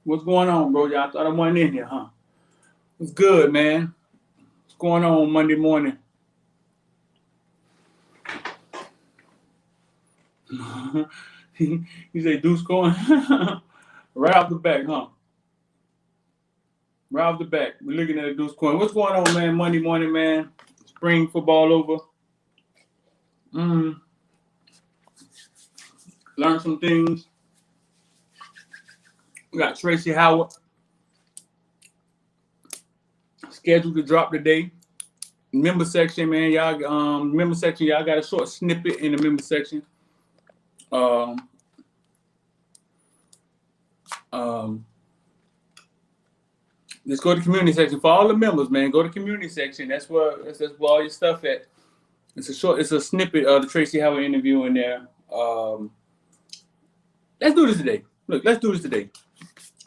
What's going on, bro? Y'all thought I wasn't in here, huh? What's good, man? What's going on Monday morning? You say Deuce going right off the back, huh? Right off the back. We're looking at a Deuce coin. What's going on, man? Monday morning, man. Spring football over. Learn some things. We got Tracy Howard scheduled to drop today. Member section, man. Y'all member section, y'all got a short snippet in the member section. Let's go to the community section for all the members, man. Go to the community section. That's where all your stuff at. It's a snippet of the Tracy Howard interview in there. Let's do this today. Look, let's do this today.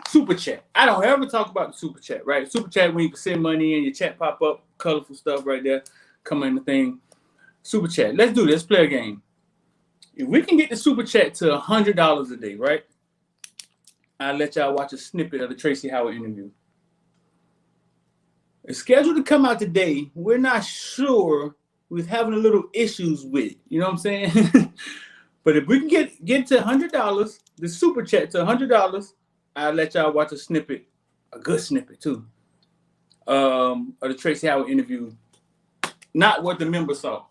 Super chat. I don't ever talk about the super chat, right? Super chat when you can send money and your chat pop up, colorful stuff right there, come in the thing. Super chat. Let's do this. Let's play a game. If we can get the super chat to $100 a day, right? I'll let y'all watch a snippet of the Tracy Howard interview. It's scheduled to come out today. We're not sure. We're having a little issues with it. You know what I'm saying? But if we can get to $100, the super chat to $100, I'll let y'all watch a snippet, a good snippet too, of the Tracy Howard interview. Not what the members saw.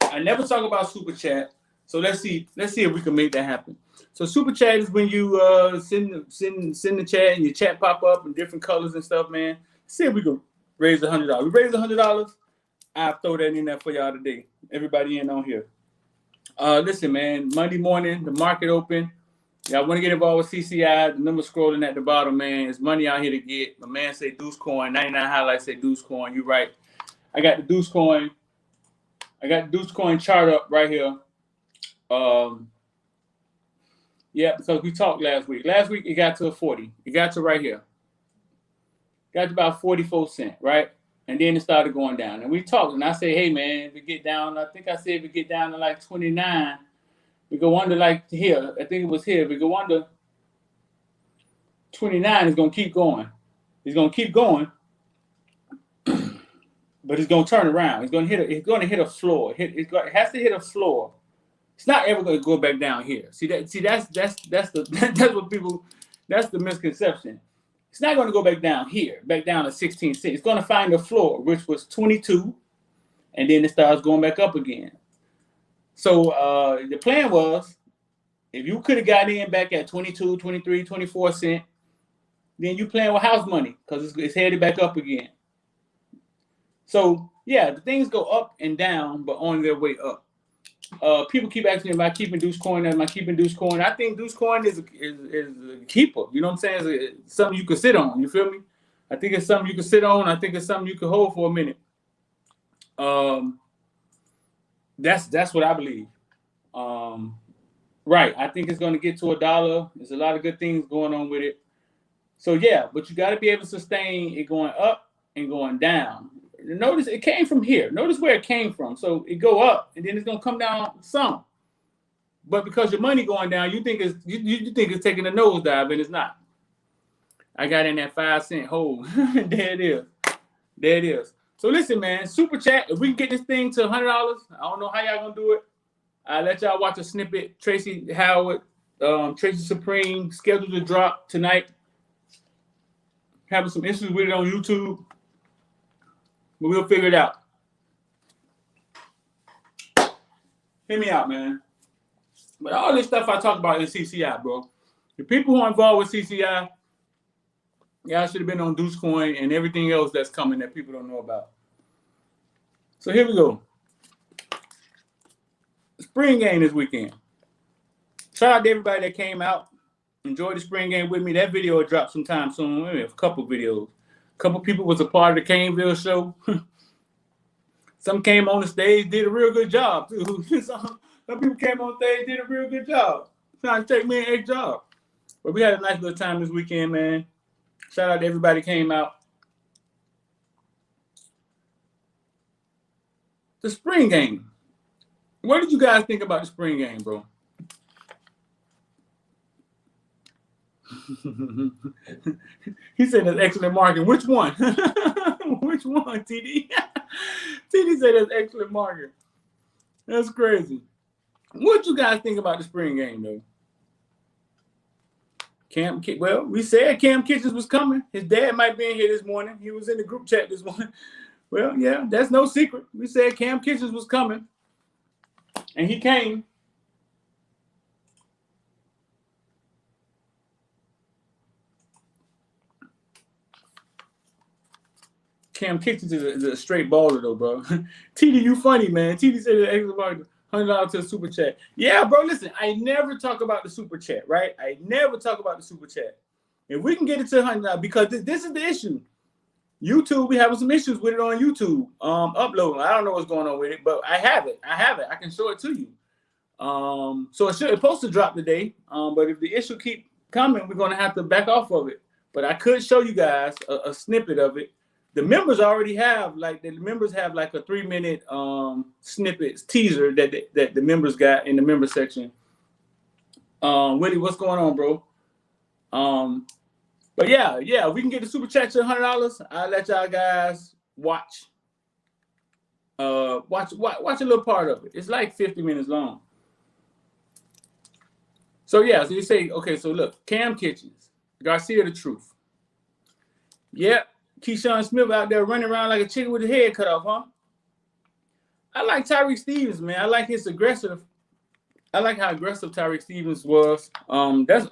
I never talk about super chat, so let's see if we can make that happen. So super chat is when you send the chat and your chat pop up in different colors and stuff, man. See if we can raise $100. We raise $100. I'll throw that in there for y'all today. Everybody in on here. Listen, man. Monday morning, the market open. Y'all want to get involved with CCI? The number scrolling at the bottom, man. It's money out here to get. My man say Deuce coin. 99 highlights say Deuce coin. You right. I got the Deuce coin. I got the Deuce coin chart up right here. Yeah, because we talked last week. Last week it got to a 40. It got to right here. Got to about 44 cents, right? And then it started going down. And we talked, and I say, hey, man, if we get down, I think I said if we get down to like 29, we go under like here. I think it was here. If we go under 29, it's going to keep going. It's going to keep going, but it's going to turn around. It's going to hit a floor. It has to hit a floor. It's not ever going to go back down here. That's what people, that's the misconception. It's not going to go back down here, back down to 16 cents. It's going to find the floor, which was 22, and then it starts going back up again. So the plan was, if you could have got in back at 22, 23, 24 cents, then you playing with house money because it's headed back up again. So, yeah, the things go up and down, but on their way up. People keep asking me, am I keeping Deuce coin? Am I keeping Deuce coin? I think Deuce coin is a keeper. You know what I'm saying? It's something you can sit on. You feel me? I think it's something you can sit on. I think it's something you can hold for a minute. That's what I believe. Right. I think it's going to get to $1. There's a lot of good things going on with it. So, yeah, but you got to be able to sustain it going up and going down. Notice it came from here. Notice where it came from. So it go up, and then it's gonna come down some. But because your money going down, you think it's taking a nosedive, and it's not. I got in that 5 cent hole. There it is. There it is. So listen, man. Super chat. If we can get this thing to $100, I don't know how y'all gonna do it. I'll let y'all watch a snippet. Tracy Howard, Tracy Supreme, scheduled to drop tonight. Having some issues with it on YouTube. But we'll figure it out. Hear me out, man. But all this stuff I talk about in CCI, bro. The people who are involved with CCI, y'all should have been on Deuce Coin and everything else that's coming that people don't know about. So here we go. Spring game this weekend. Shout out to everybody that came out. Enjoyed the spring game with me. That video will drop sometime soon. Maybe a couple videos. A couple people was a part of the Caneville show. Some came on the stage, did a real good job, too. Some people came on stage, did a real good job. Trying to take me an extra job. But we had a nice little time this weekend, man. Shout out to everybody who came out. The spring game. What did you guys think about the spring game, bro? He said that's excellent marketing. Which one? Which one, TD? TD said that's excellent marketing. That's crazy. What you guys think about the spring game, though? Well, we said Cam Kitchens was coming. His dad might be in here this morning. He was in the group chat this morning. Well, yeah, that's no secret. We said Cam Kitchens was coming, and he came. Cam Kitchens is a straight baller, though, bro. TD, you funny, man. TD said the extra market, $100 to the super chat. Yeah, bro, listen, I never talk about the super chat, right? I never talk about the super chat. If we can get it to $100, because this is the issue. YouTube, we having some issues with it on YouTube. Uploading. I don't know what's going on with it, but I have it. I can show it to you. So it's supposed to drop today. But if the issue keep coming, we're gonna have to back off of it. But I could show you guys a snippet of it. The members already have like a 3-minute snippets teaser that the members got in the member section. Willie, what's going on, bro? But yeah, we can get the super chat to $100. I'll let y'all guys watch a little part of it. It's like 50 minutes long. So yeah, so you say, okay, so look, Cam Kitchens, Garcia the truth. Yep, Keyshawn Smith out there running around like a chicken with his head cut off, huh? I like Tyreek Stevens, man. I like his aggressive. I like how aggressive Tyreek Stevens was. That's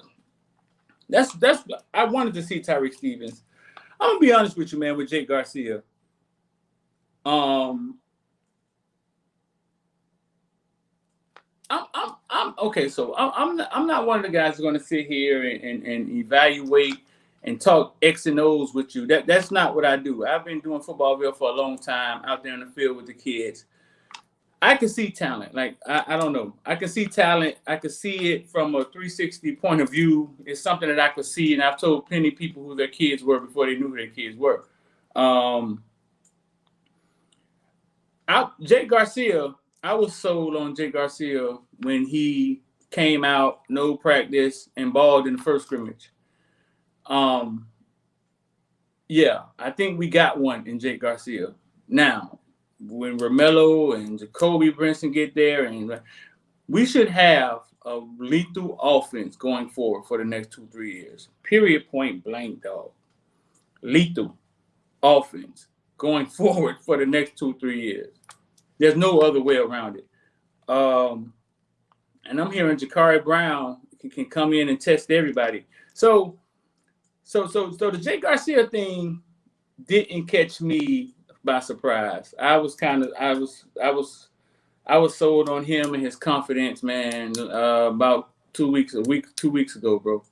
I wanted to see Tyreek Stevens. I'm gonna be honest with you, man, with Jake Garcia. I'm okay. So I'm not one of the guys who's gonna sit here and evaluate and talk X and O's with you. That's not what I do. I've been doing Footballville for a long time, out there in the field with the kids. I can see talent. Like, I don't know. I can see talent. I can see it from a 360 point of view. It's something that I could see, and I've told plenty of people who their kids were before they knew who their kids were. Jake Garcia, I was sold on Jake Garcia when he came out, no practice, and balled in the first scrimmage. Yeah, I think we got one in Jake Garcia. Now, when Romello and Jacoby Brinson get there, and we should have a lethal offense going forward for the next 2-3 years. Period, point blank, dog. Lethal offense going forward for the next 2-3 years. There's no other way around it. And I'm hearing Jakari Brown can come in and test everybody. So the Jake Garcia thing didn't catch me by surprise. I was sold on him and his confidence, man, about 2 weeks ago, bro.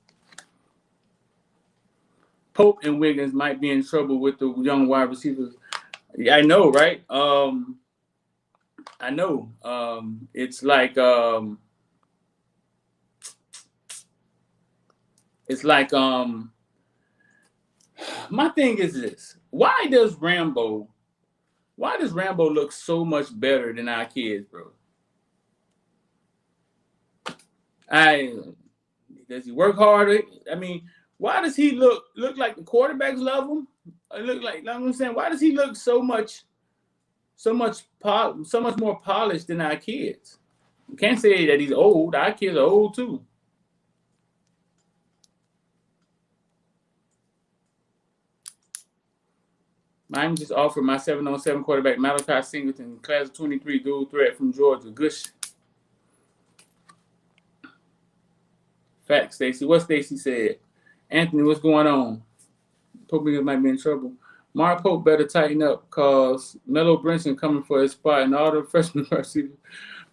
Pope and Wiggins might be in trouble with the young wide receivers. Yeah, I know, right? I know. It's like my thing is this. Why does Rambo look so much better than our kids, bro? Does he work harder? I mean, why does he look like the quarterbacks love him? I'm saying, why does he look so much more polished than our kids? You can't say that he's old. Our kids are old too. I'm just offered my 7-on-7 quarterback, Malachi Singleton, class of 23, dual threat from Georgia. Gush. Facts, Stacy. What Stacy said. Anthony, what's going on? Pope might be in trouble. Mark Pope better tighten up because Mello Brinson coming for his spot and all the freshman receivers.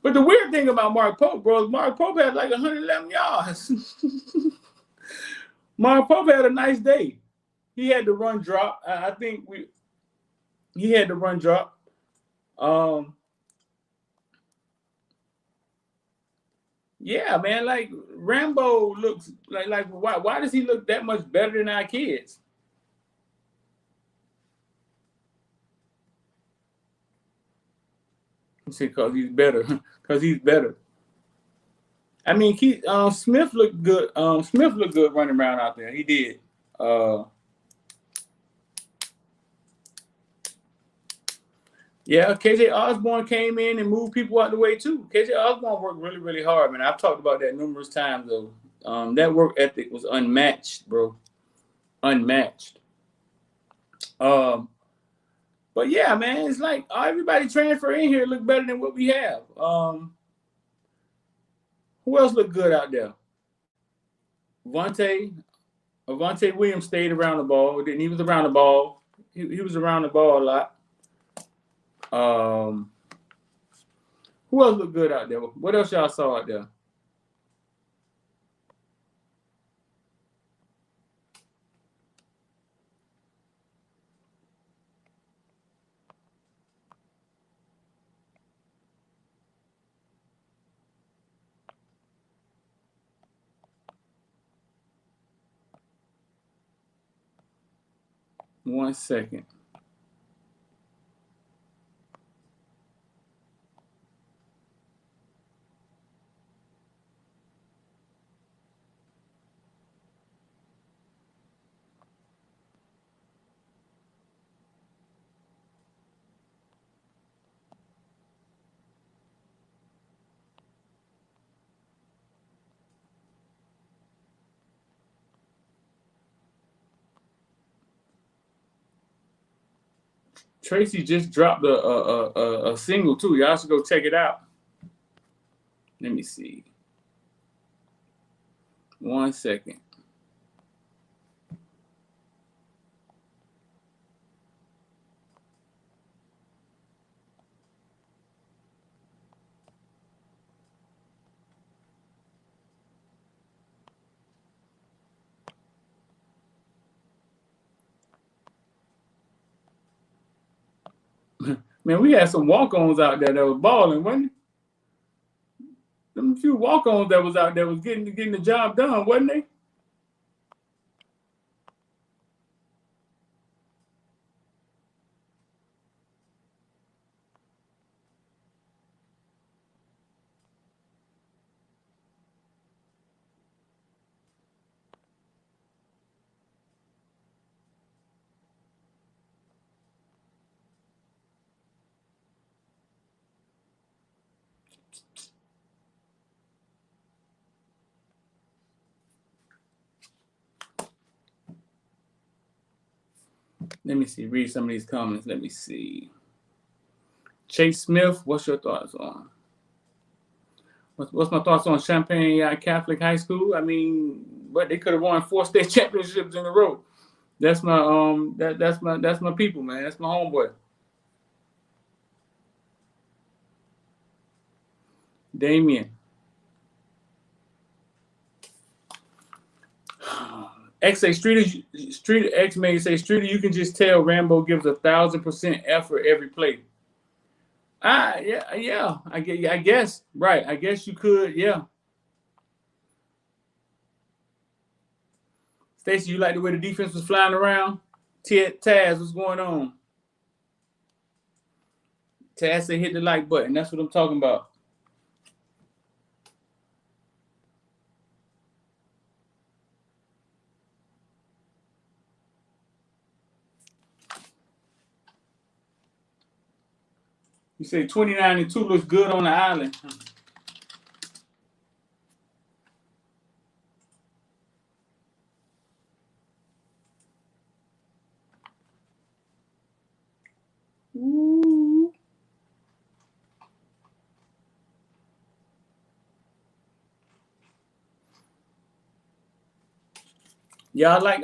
But the weird thing about Mark Pope, bro, is Mark Pope had like 111 yards. Mark Pope had a nice day. He had the run drop. I think he had the run drop. Yeah, man, like Rambo looks like why does he look that much better than our kids? Because he's better. Because he's better. I mean, Smith looked good. Smith looked good running around out there. He did. Yeah, KJ Osborne came in and moved people out the way too. KJ Osborne worked really, really hard, man. I've talked about that numerous times, though. That work ethic was unmatched, bro. Unmatched. But yeah, man, it's like everybody transfer in here look better than what we have. Who else looked good out there? Avante Williams stayed around the ball. He was around the ball. He was around the ball a lot. Who else looked good out there? What else y'all saw out there? One second. Tracy just dropped a single too. Y'all should go check it out. Let me see. 1 second. Man, we had some walk-ons out there that was balling, wasn't it? Them few walk-ons that was out there was getting the job done, wasn't they? Let me see. Read some of these comments. Let me see. Chase Smith, what's your thoughts on? What's my thoughts on Champaign Catholic High School? I mean, but they could have won 4 state championships in a row. That's my that's my people, man. That's my homeboy. Damien. X say Streeter X may say Streeter, you can just tell Rambo gives 1,000% effort every play. Yeah. I guess. Right. I guess you could, yeah. Stacey, you like the way the defense was flying around? Taz, what's going on? Taz said hit the like button. That's what I'm talking about. You say 29-2 looks good on the island. Ooh. Y'all like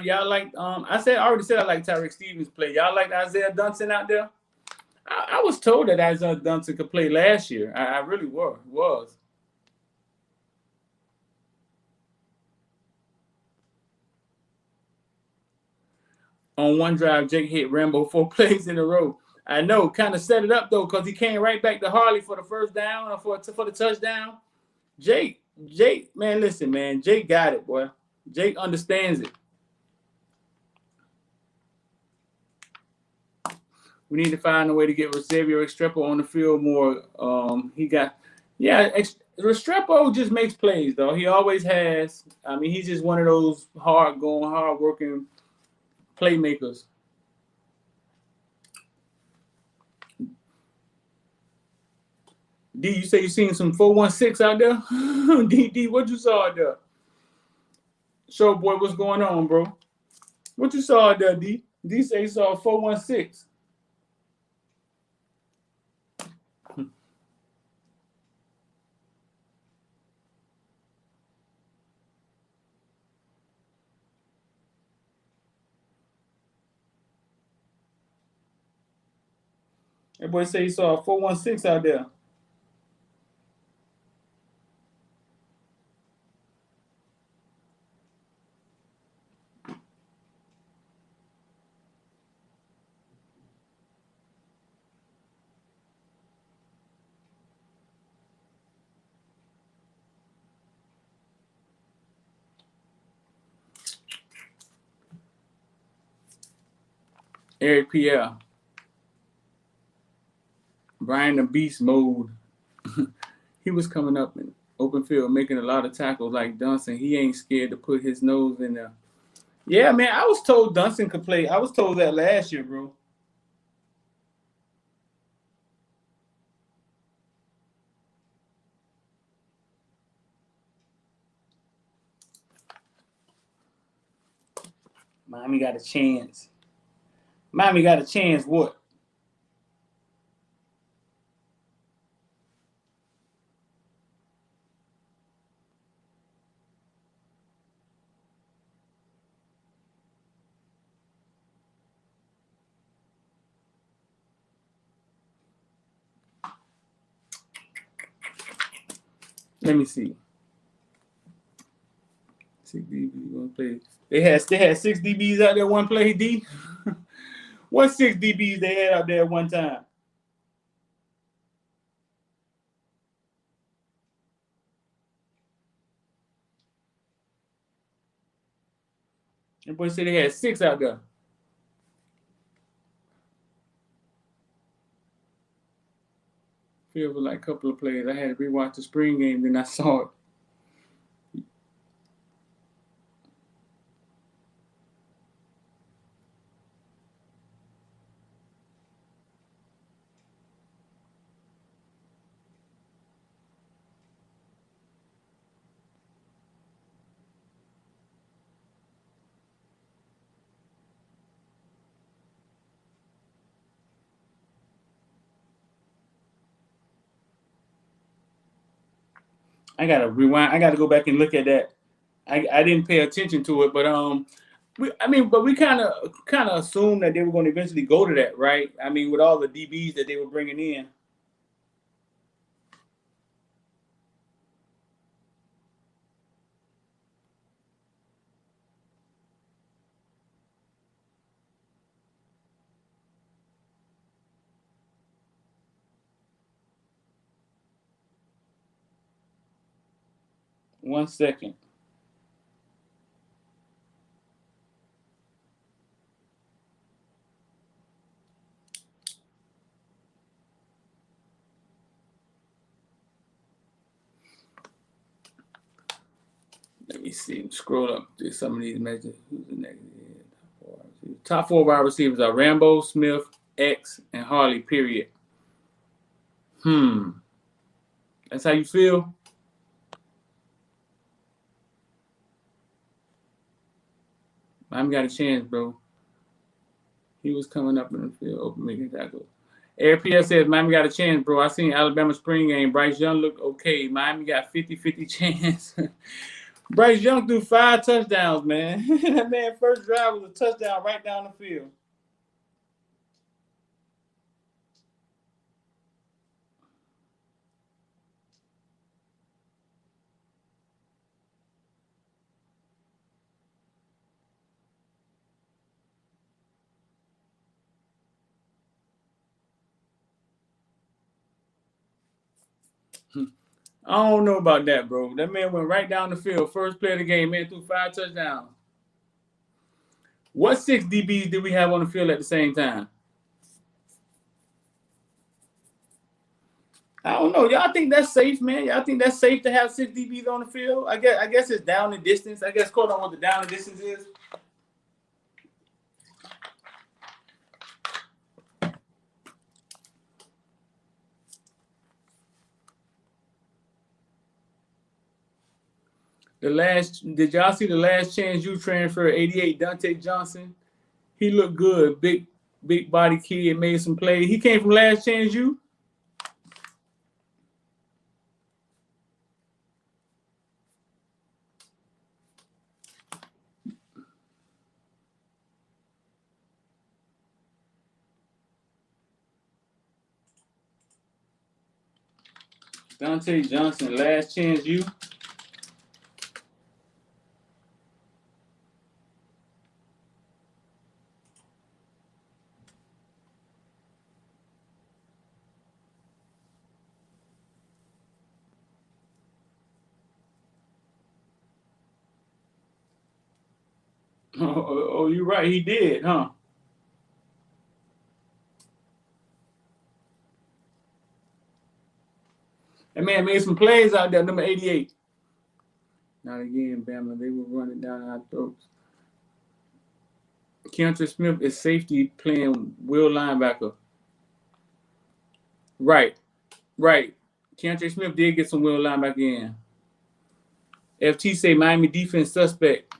y'all like I already said I like Tyreek Stevens play. Y'all like Isaiah Dunson out there? I was told that Isaiah Dunson could play last year. I really was. On one drive, Jake hit Rambo 4 plays in a row. I know, kind of set it up though, because he came right back to Harley for the first down or for the touchdown. Jake, man, listen, man, Jake got it, boy. Jake understands it. We need to find a way to get Xavier Estrepo on the field more. He got, Restrepo just makes plays, though. He always has. I mean, he's just one of those hard-working playmakers. D, you say you seen some 416 out there? D, what you saw out there? Show boy, what's going on, bro? What you saw out there, D? D say he saw 416. That boy say he saw a 416 out there. Eric Pierre. Brian the Beast mode. He was coming up in open field, making a lot of tackles like Dunson. He ain't scared to put his nose in there. Yeah, man, I was told Dunson could play. I was told that last year, bro. Miami got a chance. Miami got a chance, what? Let me see. 6 DBs, one play. They had 6 DBs out there one play, D. What 6 DBs they had out there at one time? The boy said they had 6 out there. Feel like a couple of plays. I had to rewatch the spring game, then I saw it. I gotta rewind. I gotta go back and look at that. I didn't pay attention to it, but we kind of assumed that they were going to eventually go to that, right? I mean, with all the DBs that they were bringing in. One second. Let me see. Scroll up to some of these messages. Who's the next? Top 4 wide receivers are Rambo, Smith, X, and Harley, period. That's how you feel? Miami got a chance, bro. He was coming up in the field, open making tackles. Eric Pierre says, Miami got a chance, bro. I seen Alabama spring game. Bryce Young looked okay. Miami got 50-50 chance. Bryce Young threw 5 touchdowns, man. That man first drive was a touchdown right down the field. I don't know about that, bro. That man went right down the field. First play of the game, man threw 5 touchdowns. What 6 DBs did we have on the field at the same time? I don't know. Y'all think that's safe, man? Y'all think that's safe to have 6 DBs on the field? I guess it's down in distance. I guess quote on what the down in distance is. Did y'all see the last chance you transfer 88 Dante Johnson? He looked good. Big body kid, made some plays. He came from last chance you. Dante Johnson, last chance you. Oh, you're right. He did, huh? That man made some plays out there, number 88. Not again, Bama. They were running down our throats. Keontae Smith is safety playing will linebacker. Right. Keontae Smith did get some will linebacker in. FT say Miami defense suspect.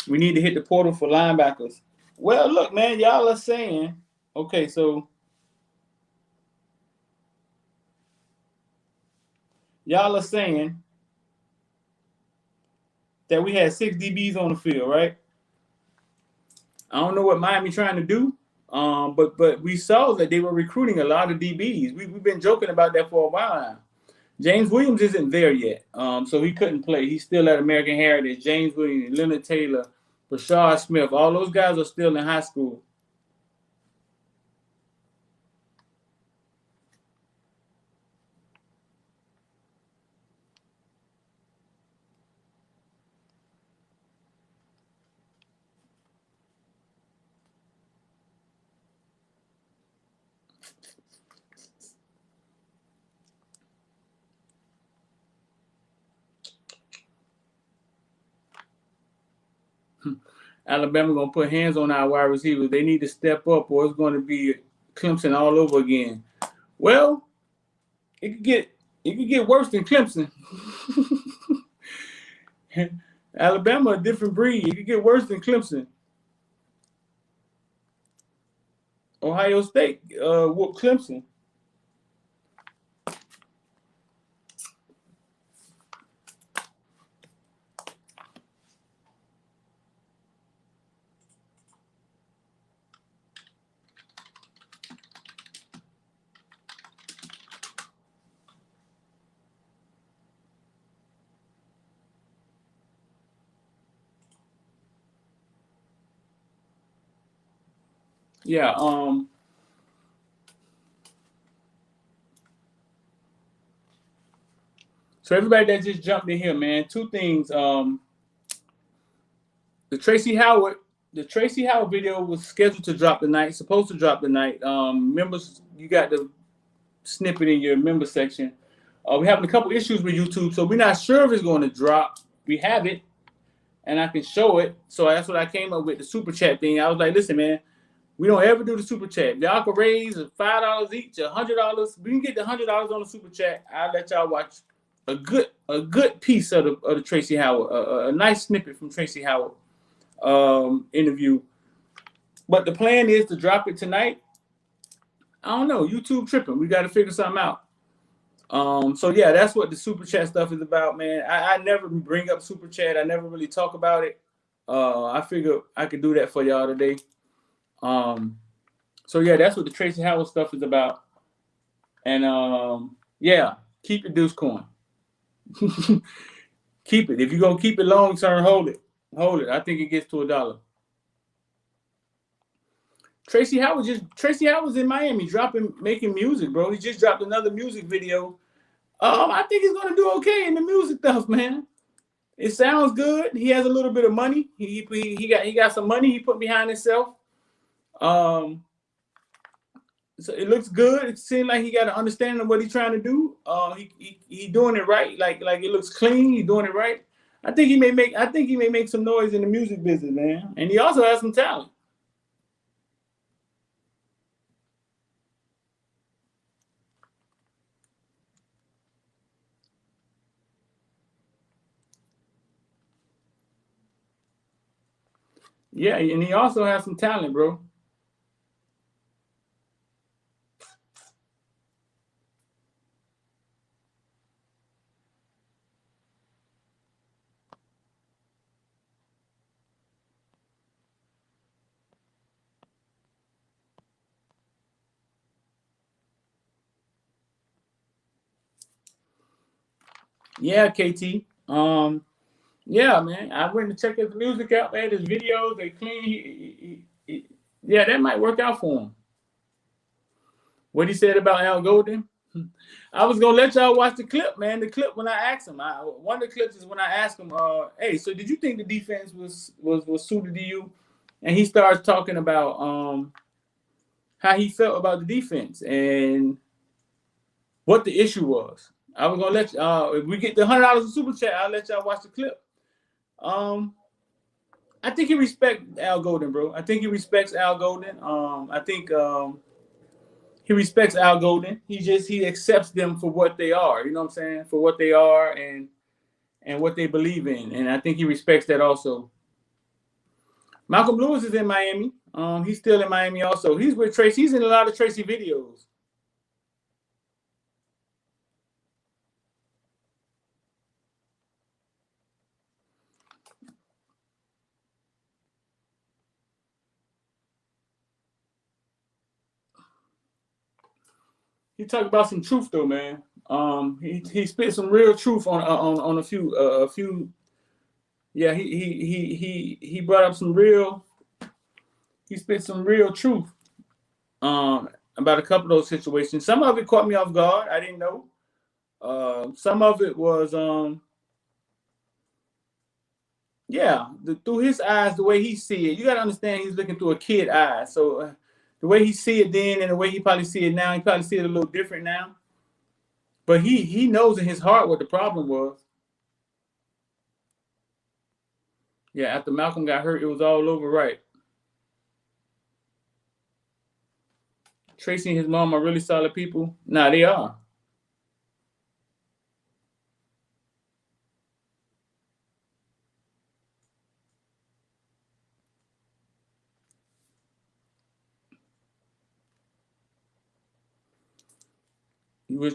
We need to hit the portal for linebackers. Well, look, man, y'all are saying, okay, so y'all are saying that we had 6 DBs on the field, right? I don't know what Miami trying to do, but we saw that they were recruiting a lot of DBs. We've been joking about that for a while now. James Williams isn't there yet, so he couldn't play. He's still at American Heritage. James Williams, Leonard Taylor, Rashard Smith, all those guys are still in high school. Alabama gonna put hands on our wide receivers. They need to step up, or it's going to be Clemson all over again. Well, it could get worse than Clemson. Alabama, a different breed. It could get worse than Clemson. Ohio State whooped Clemson. Yeah. So everybody that just jumped in here, man, 2 things. The Tracy Howard video was scheduled to drop tonight. Supposed to drop tonight. Members, you got the snippet in your member section. We're having a couple issues with YouTube, so we're not sure if it's going to drop. We have it, and I can show it. So that's what I came up with, the super chat thing. I was like, listen, man, we don't ever do the super chat. Y'all can raise $5 each, $100. We can get the $100 on the super chat. I'll let y'all watch a good piece of the Tracy Howard, a nice snippet from Tracy Howard interview. But the plan is to drop it tonight. I don't know. YouTube tripping. We got to figure something out. So yeah, that's what the super chat stuff is about, man. I never bring up super chat. I never really talk about it. I figure I could do that for y'all today. So yeah, that's what the Tracy Howard stuff is about. And yeah, keep your Deuce coin. Keep it. If you're gonna keep it long term, hold it. I think it gets to $1. Tracy Howard's in Miami making music, bro. He just dropped another music video. I think he's gonna do okay in the music stuff, man. It sounds good. He has a little bit of money. He got some money he put behind himself. So it looks good. It seems like he got an understanding of what he's trying to do. He doing it right. Like it looks clean. He's doing it right. I think he may make some noise in the music business, man. And he also has some talent. Yeah, and he also has some talent, bro. Yeah, KT. Yeah, man. I went to check his music out, man. His videos, they clean. Yeah, that might work out for him. What he said about Al Golden. I was gonna let y'all watch the clip, man. The clip when I asked him. One of the clips is when I asked him, "Hey, so did you think the defense was suited to you?" And he starts talking about how he felt about the defense and what the issue was. I was gonna let if we get the $100 in super chat, I'll let y'all watch the clip. I think he respects Al Golden, bro. I think he respects Al Golden. I think he respects Al Golden. He accepts them for what they are. You know what I'm saying? For what they are and what they believe in. And I think he respects that also. Malcolm Lewis is in Miami. He's still in Miami also. He's with Tracy. He's in a lot of Tracy videos. He talked about some truth though, man. He spit some real truth on a few. Yeah, he brought up some real. He spit some real truth about a couple of those situations. Some of it caught me off guard. I didn't know. Some of it was yeah, through his eyes, the way he see it. You got to understand he's looking through a kid eye. So the way he see it then and the way he probably see it now, he probably see it a little different now. But he knows in his heart what the problem was. Yeah, after Malcolm got hurt, it was all over, right? Tracy and his mom are really solid people. Nah, they are.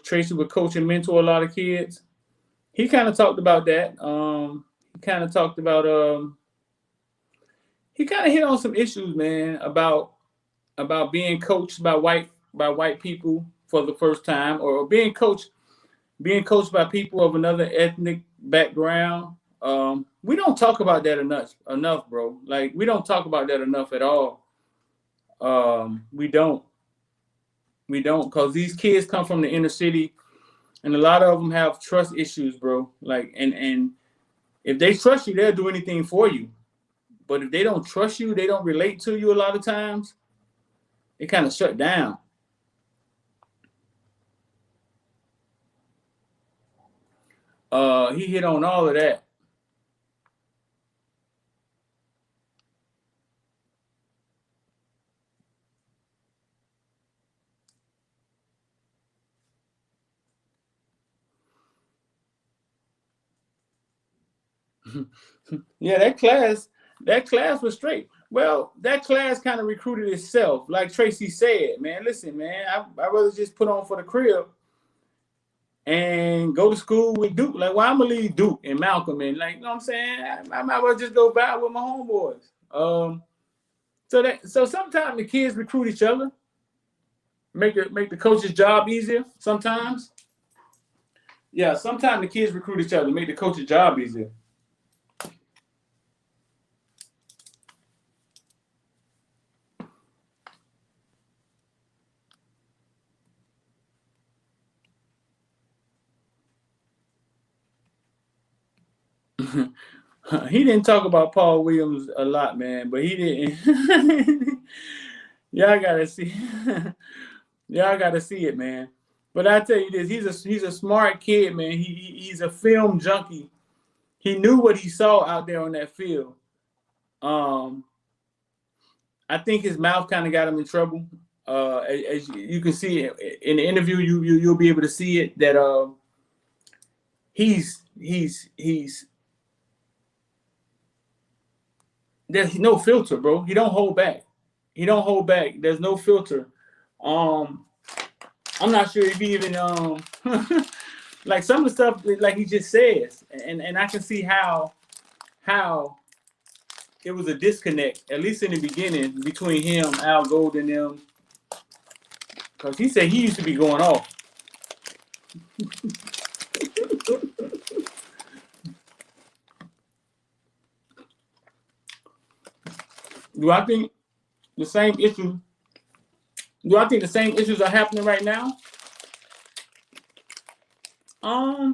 Tracy would coach and mentor a lot of kids. He kind of talked about that. He kind of talked about he kind of hit on some issues, man, about being coached by white people for the first time, or being coached by people of another ethnic background. We don't talk about that enough, bro. Like we don't talk about that enough at all. We don't, because these kids come from the inner city, and a lot of them have trust issues, bro. Like, and if they trust you, they'll do anything for you. But if they don't trust you, they don't relate to you a lot of times, they kind of shut down. He hit on all of that. Yeah, that class was straight. Well, that class kind of recruited itself. Like Tracy said, man, listen, man, I'd rather just put on for the crib and go to school with Duke. Like, why I'm gonna leave Duke and Malcolm and like, you know what I'm saying? I might as well just go vibe with my homeboys. So sometimes the kids recruit each other, make the coach's job easier. Sometimes, yeah, sometimes the kids recruit each other, make the coach's job easier. He didn't talk about Paul Williams a lot, man, but he didn't. Y'all gotta see. Y'all gotta see it, man. But I tell you this, he's a smart kid, man. He's a film junkie. He knew what he saw out there on that field. I think his mouth kind of got him in trouble. As you can see in the interview, you'll be able to see it that he's there's no filter, bro. He don't hold back. He don't hold back. There's no filter. I'm not sure if he even like some of the stuff like he just says, and I can see how it was a disconnect, at least in the beginning, between him, Al Gold, and them, because he said he used to be going off. Do I think the same issue? Do I think the same issues are happening right now? I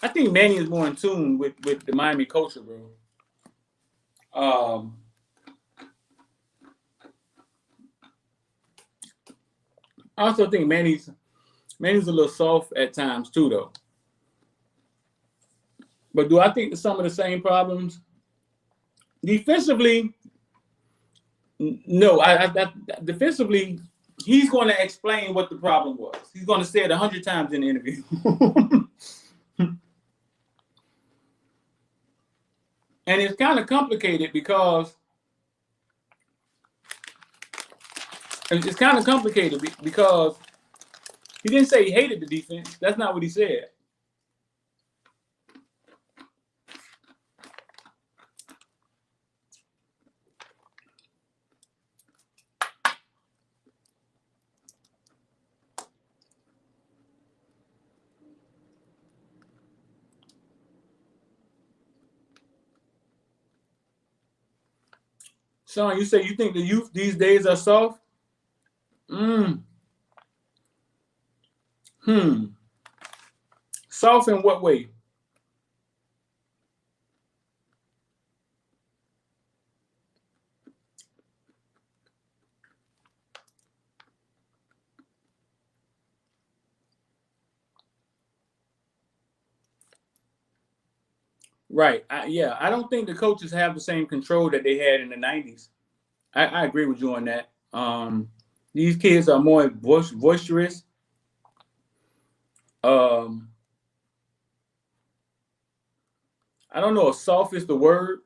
think Manny is more in tune with the Miami culture, bro. I also think Manny's a little soft at times too, though. But do I think some of the same problems? Defensively, no. Defensively, he's going to explain what the problem was. He's going to say it 100 times in the interview. And it's kind of complicated because he didn't say he hated the defense. That's not what he said. Sean, you say you think the youth these days are soft? Soft in what way? Right. I don't think the coaches have the same control that they had in the 90s. I agree with you on that. These kids are more boisterous. I don't know if soft is the word.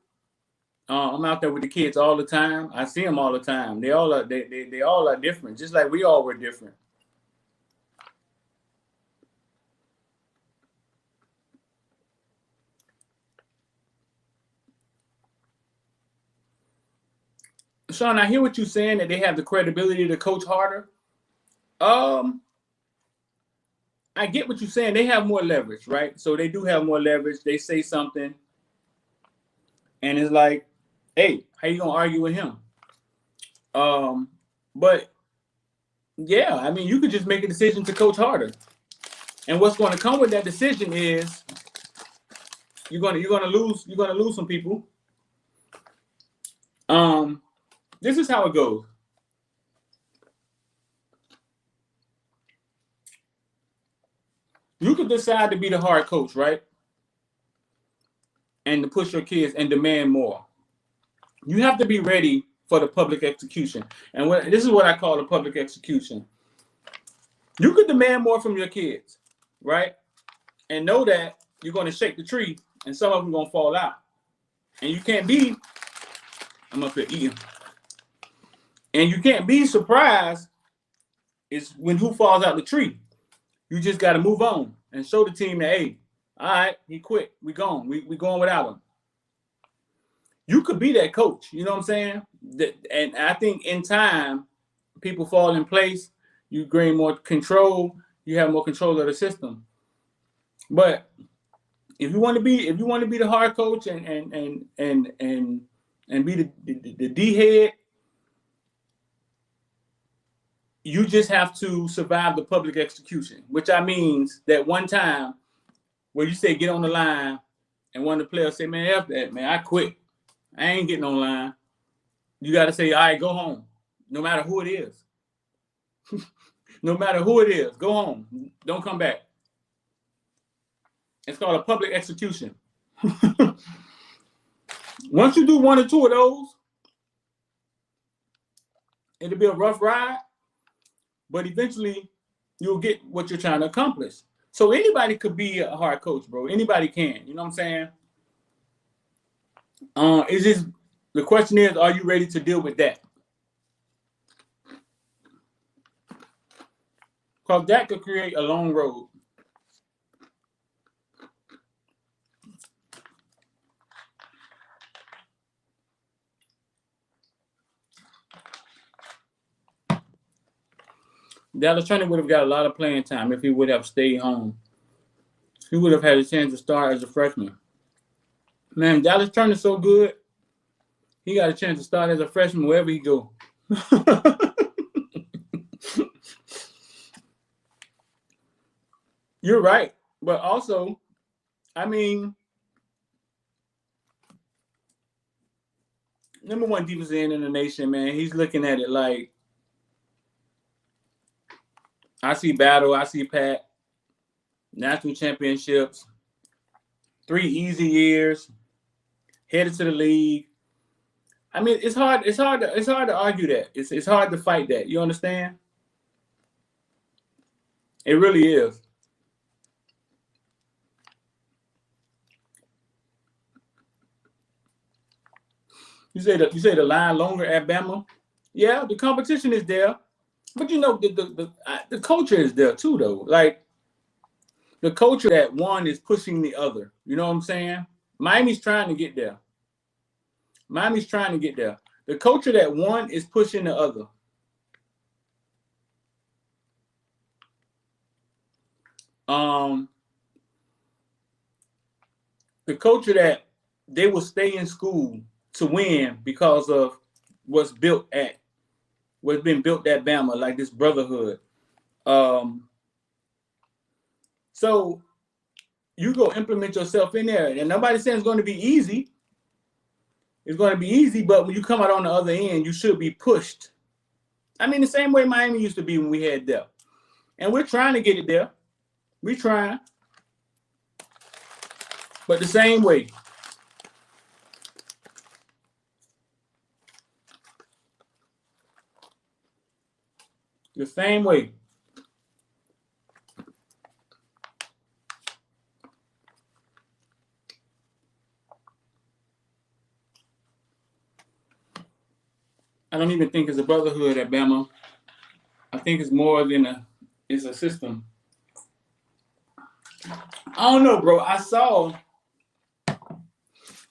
I'm out there with the kids all the time. I see them all the time. They all are different, just like we all were different. Sean, I hear what you're saying, that they have the credibility to coach harder. I get what you're saying. They have more leverage, right? So they do have more leverage. They say something, and it's like, hey, how you gonna argue with him? But yeah, I mean, you could just make a decision to coach harder, and what's going to come with that decision is you're gonna lose some people. This is how it goes. You could decide to be the hard coach, right? And to push your kids and demand more. You have to be ready for the public execution. And this is what I call the public execution. You could demand more from your kids, right? And know that you're going to shake the tree and some of them are going to fall out. And you can't be, I'm up here eating. And you can't be surprised is when who falls out the tree. You just got to move on and show the team that, hey, all right, he quit. We gone. We going without him. You could be that coach. You know what I'm saying? And I think in time, people fall in place. You gain more control. You have more control of the system. But if you want to be the hard coach and be the D head, you just have to survive the public execution, which I means that one time where you say get on the line and one of the players say, man, F that, man, I quit. I ain't getting online. You got to say, all right, go home. No matter who it is. No matter who it is, go home. Don't come back. It's called a public execution. Once you do one or two of those, it'll be a rough ride, but eventually you'll get what you're trying to accomplish. So anybody could be a hard coach, bro. Anybody can. You know what I'm saying? It's just the question is, are you ready to deal with that? Because that could create a long road. Dallas Turner would have got a lot of playing time if he would have stayed home. He would have had a chance to start as a freshman. Man, Dallas Turner's so good. He got a chance to start as a freshman wherever he go. You're right. But also, I mean, number one defensive end in the nation, man. He's looking at it like, I see battle, I see Pat, national championships, 3 easy years, headed to the league. I mean, it's hard to argue that. It's hard to fight that. You understand? It really is. You say the line longer at Bama? Yeah, the competition is there, but you know the culture is there too, though. Like the culture that one is pushing the other. You know what I'm saying? Miami's trying to get there. Miami's trying to get there. The culture that one is pushing the other. The culture that they will stay in school to win because of what's been built at Bama, like this brotherhood. So you go implement yourself in there, and nobody's saying it's going to be easy. It's going to be easy, but when you come out on the other end, you should be pushed. I mean, the same way Miami used to be when we had depth, and we're trying to get it there. We're trying, but the same way. The same way. I don't even think it's a brotherhood at Bama. I think it's more than it's a system. I don't know, bro. I saw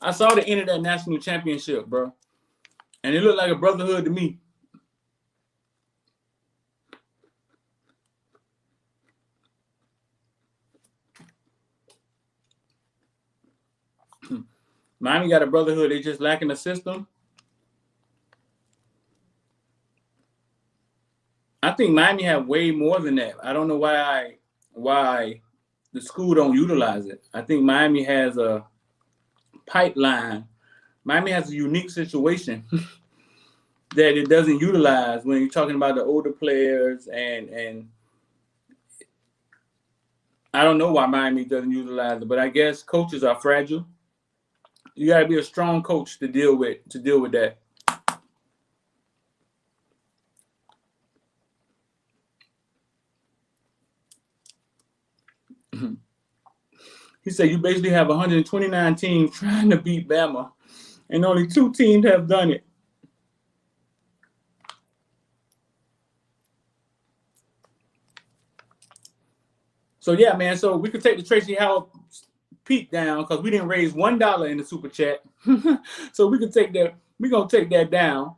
the end of that national championship, bro, and it looked like a brotherhood to me. Miami got a brotherhood. They just lacking a system. I think Miami have way more than that. I don't know why the school don't utilize it. I think Miami has a pipeline. Miami has a unique situation that it doesn't utilize when you're talking about the older players, and I don't know why Miami doesn't utilize it, but I guess coaches are fragile. You got to be a strong coach to deal with that. He said you basically have 129 teams trying to beat Bama, and only 2 teams have done it. So yeah, man. So we could take the Tracy Howard peak down because we didn't raise $1 in the super chat. So we could take that. We're gonna take that down,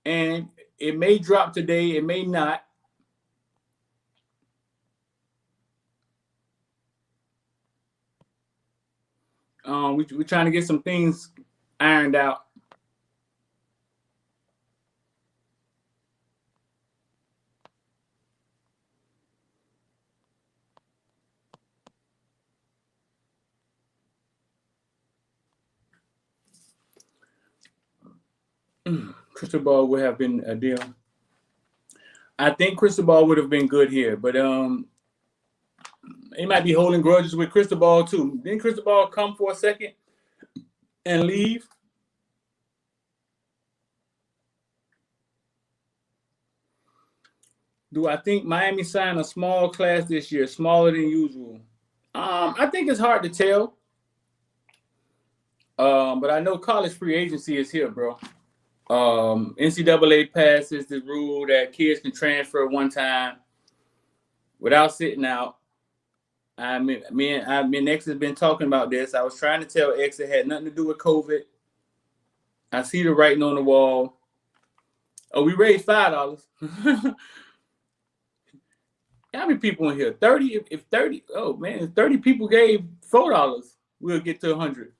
and it may drop today. It may not. We're trying to get some things ironed out. Crystal Ball would have been a deal. I think Crystal Ball would have been good here, but he might be holding grudges with Crystal Ball too. Didn't Crystal Ball come for a second and leave? Do I think Miami signed a small class this year, smaller than usual? I think it's hard to tell. But I know college free agency is here, bro. NCAA passes the rule that kids can transfer one time without sitting out. Me and X has been talking about this. I was trying to tell X it had nothing to do with COVID. I see the writing on the wall. Oh, we raised $5. How many people in here? 30. If 30, oh man, if 30 people gave $4, we'll get to 100.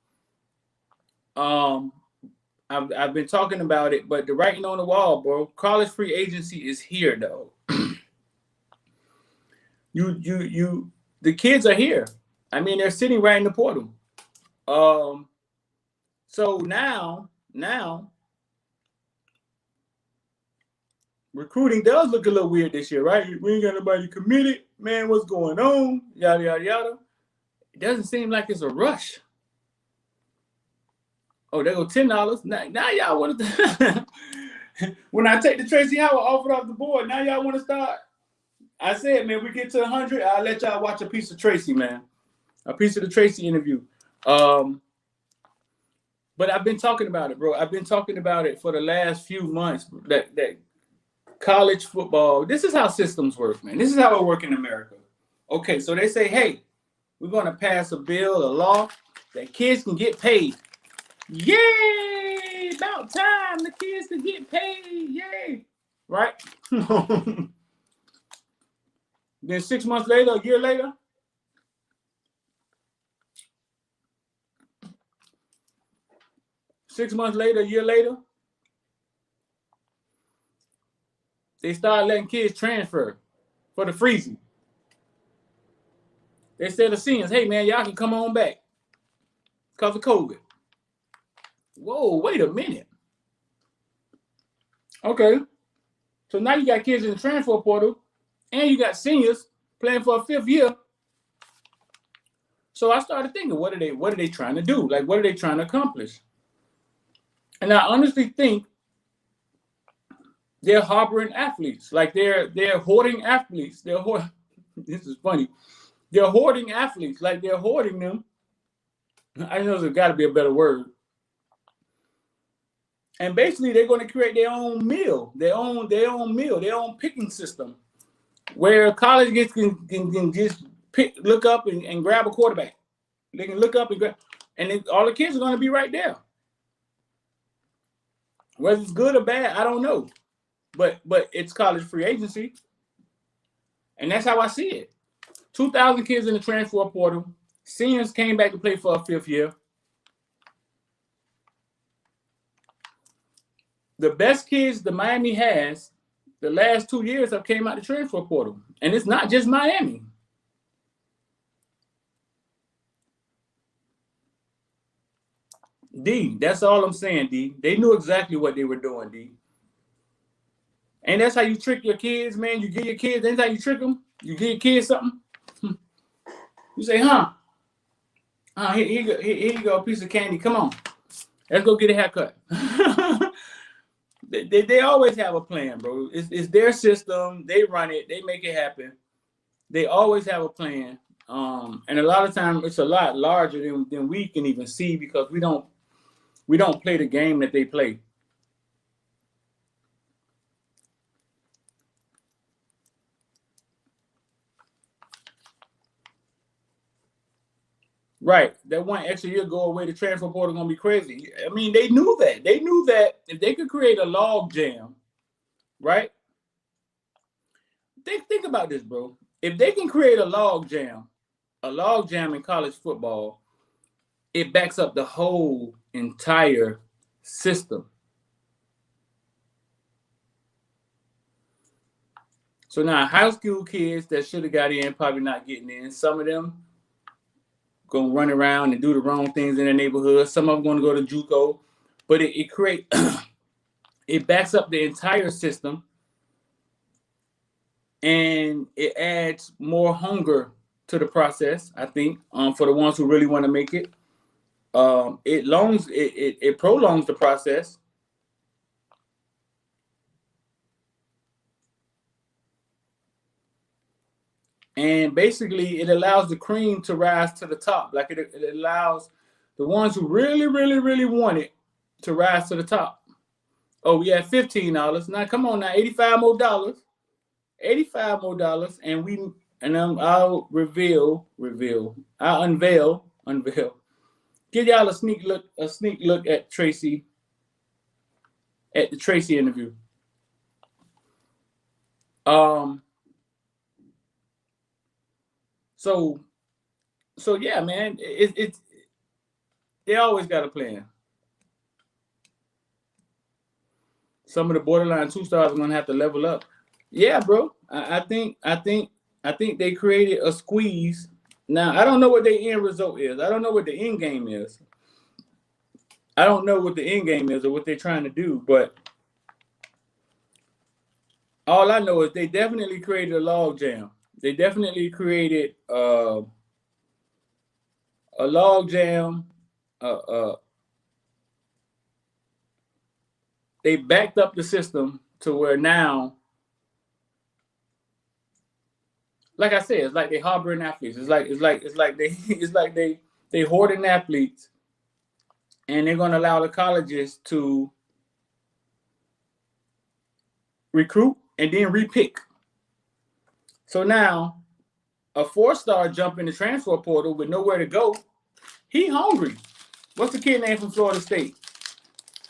I've been talking about it, but the writing on the wall, bro. College free agency is here, though. The kids are here. I mean, they're sitting right in the portal. So now, recruiting does look a little weird this year, right? We ain't got nobody committed. Man, what's going on? Yada, yada, yada. It doesn't seem like it's a rush. Oh, there go $10. Now y'all want to... When I take the Tracy Howard offer off the board, now y'all want to start? I said, man, we get to 100, I'll let y'all watch a piece of Tracy, man. A piece of the Tracy interview. But I've been talking about it, bro. I've been talking about it for the last few months. That college football, this is how systems work, man. This is how it works in America. Okay, so they say, hey, we're going to pass a bill, a law, that kids can get paid. Yay! About time the kids can get paid. Yay! Right? Then 6 months later, a year later, a year later, they start letting kids transfer for the freezing. They said to seniors, hey, man, y'all can come on back because of COVID. Whoa, wait a minute. Okay. So now you got kids in the transfer portal and you got seniors playing for a fifth year. So I started thinking, what are they trying to do? Like, what are they trying to accomplish? And I honestly think they're harboring athletes. Like they're hoarding athletes. This is funny. They're hoarding athletes. Like they're hoarding them. I know there's got to be a better word. And basically, they're going to create their own meal, their own picking system, where college kids can just look up and grab a quarterback. They can look up and grab, and then all the kids are going to be right there. Whether it's good or bad, I don't know, but it's college free agency, and that's how I see it. 2,000 kids in the transfer portal. Seniors came back to play for a fifth year. The best kids that Miami has, the last 2 years have came out the transfer portal. And it's not just Miami. D, that's all I'm saying, D. They knew exactly what they were doing, D. And that's how you trick your kids, man. You give your kids, that's how you trick them. You give your kids something. You say, here you go, a piece of candy. Come on. Let's go get a haircut. They always have a plan, bro. It's their system. They run it. They make it happen. They always have a plan. And a lot of times it's a lot larger than we can even see because we don't play the game that they play. Right. That one extra year go away, the transfer portal is going to be crazy. I mean, they knew that. They knew that if they could create a log jam, right? Think about this, bro. If they can create a log jam in college football, it backs up the whole entire system. So now high school kids that should have got in probably not getting in. Some of them going to run around and do the wrong things in their neighborhood. Some of them going to go to JUCO. But it create It backs up the entire system, and it adds more hunger to the process, I think, for the ones who really want to make it. It prolongs the process. And basically, it allows the cream to rise to the top. Like it allows the ones who really, really, really want it to rise to the top. Oh, we had $15. Now, come on now, $85 more. $85 more, and I'll I'll unveil. Give y'all a sneak look at Tracy, at the Tracy interview. So yeah, man, it's they always got a plan. Some of the borderline 2-stars are gonna have to level up. Yeah, bro. I think they created a squeeze. Now I don't know what the end result is. I don't know what the end game is. I don't know what the end game is or what they're trying to do, but all I know is they definitely created a log jam. They definitely created a log jam. They backed up the system to where now, like I said, it's like they harboring athletes. It's like they hoarding athletes, and they're gonna allow the colleges to recruit and then repick. So now, a 4-star jump in the transfer portal with nowhere to go. He hungry. What's the kid name from Florida State?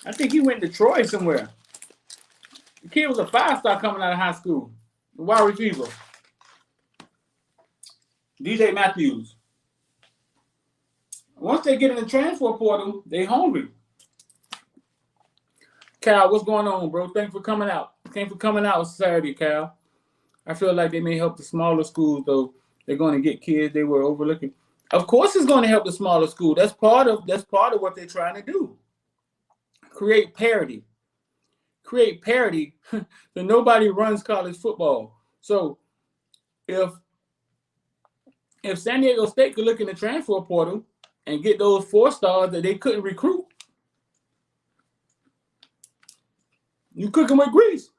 I think he went to Troy somewhere. The kid was a 5-star coming out of high school. The wide receiver. DJ Matthews. Once they get in the transfer portal, they hungry. Cal, what's going on, bro? Thanks for coming out. Thanks for coming out Saturday, Cal. I feel like they may help the smaller schools, though. They're going to get kids they were overlooking. Of course, it's going to help the smaller school. That's part of what they're trying to do. Create parity. Create parity. So nobody runs college football. So if San Diego State could look in the transfer portal and get those 4-stars that they couldn't recruit, you cooking with grease.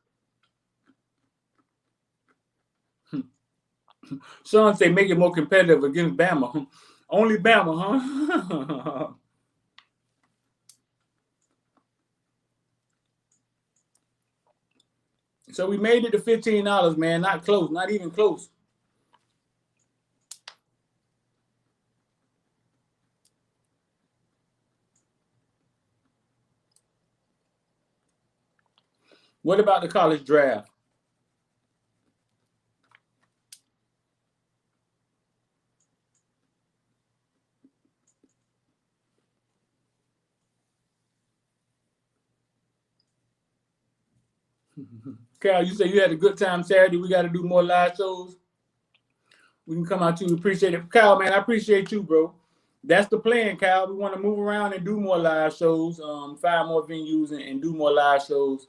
Sean say make it more competitive against Bama. Only Bama, huh? So we made it to $15, man. Not close. Not even close. What about the college draft? Cal, you say you had a good time Saturday. We got to do more live shows. We can come out to you. Appreciate it. Cal, man, I appreciate you, bro. That's the plan, Cal. We want to move around and do more live shows, find more venues and do more live shows.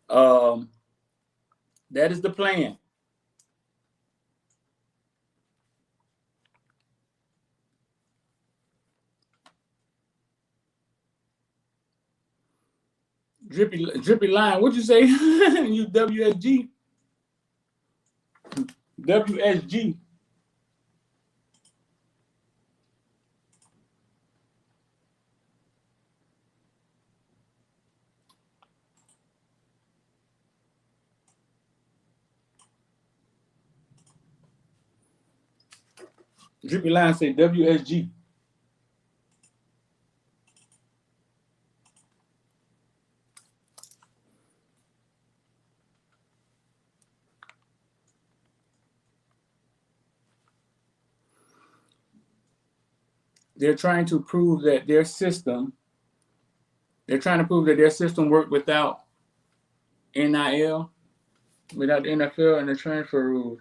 That is the plan. Drippy line. What'd you say? You WSG? WSG. Drippy line say WSG. They're trying to prove that their system worked without NIL, without the NFL and the transfer rules.